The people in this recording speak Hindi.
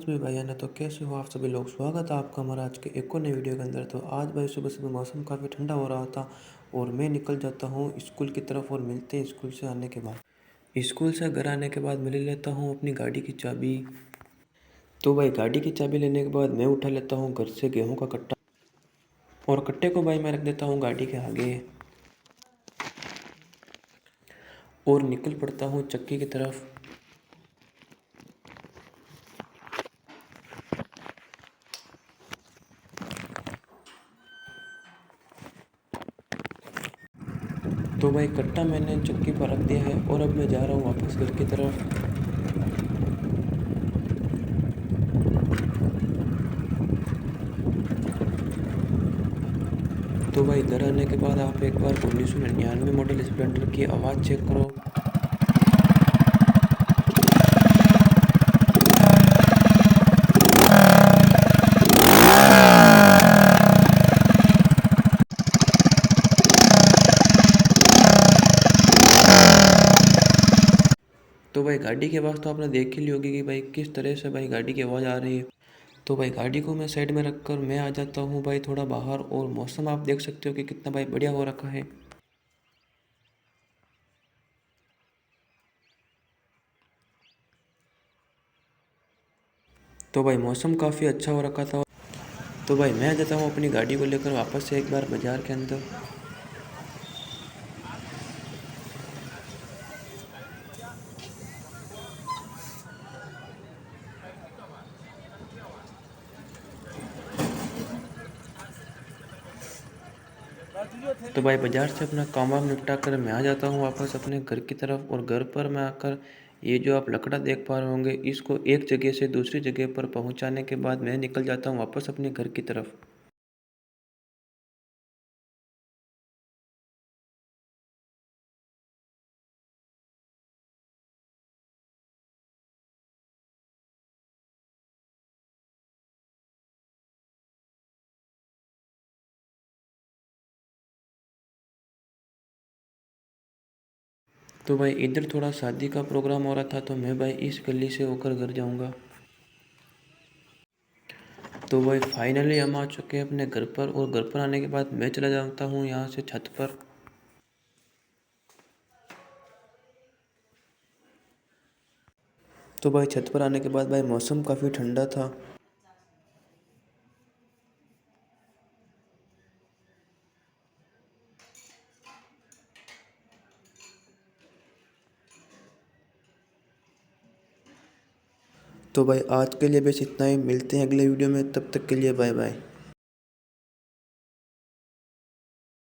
सभी भाइयों तो कैसे हो आप सभी लोग। स्वागत है आपका हमारा आज के एक और नई वीडियो के अंदर। तो आज भाई सुबह सुबह मौसम काफ़ी ठंडा हो रहा था और मैं निकल जाता हूँ स्कूल की तरफ और मिलते हैं स्कूल से आने के बाद। स्कूल से घर आने के बाद मैं ले लेता हूँ अपनी गाड़ी की चाबी। तो भाई गाड़ी की चाबी लेने के बाद मैं उठा लेता हूँ घर से गेहूँ का कट्टा और कट्टे को भाई मैं रख देता हूँ गाड़ी के आगे और निकल पड़ता हूँ चक्की की तरफ। तो भाई कट्टा मैंने चक्की पर रख दिया है और अब मैं जा रहा हूँ वापस घर की तरफ। तो भाई इधर आने के बाद आप एक बार 1999 मॉडल स्प्लेंडर की आवाज़ चेक करो। तो भाई गाड़ी की आवाज़ तो आपने देख ही ली होगी कि भाई किस तरह से भाई गाड़ी की आवाज़ आ रही है। तो भाई गाड़ी को मैं साइड में रखकर मैं आ जाता हूँ भाई थोड़ा बाहर और मौसम आप देख सकते हो कि कितना भाई बढ़िया हो रखा है। तो भाई मौसम काफ़ी अच्छा हो रखा था। तो भाई मैं आ जाता हूँ अपनी गाड़ी को लेकर वापस से एक बार बाज़ार के अंदर। तो भाई बाज़ार से अपना काम वाम निपटा कर मैं आ जाता हूँ वापस अपने घर की तरफ और घर पर मैं आकर ये जो आप लकड़ा देख पा रहे होंगे इसको एक जगह से दूसरी जगह पर पहुँचाने के बाद मैं निकल जाता हूँ वापस अपने घर की तरफ। तो भाई इधर थोड़ा शादी का प्रोग्राम हो रहा था तो मैं भाई इस गली से होकर घर जाऊंगा। तो भाई फाइनली हम आ चुके हैं अपने घर पर और घर पर आने के बाद मैं चला जाता हूँ यहाँ से छत पर। तो भाई छत पर आने के बाद भाई मौसम काफ़ी ठंडा था। तो भाई आज के लिए बस इतना ही, मिलते हैं अगले वीडियो में, तब तक के लिए बाय बाय।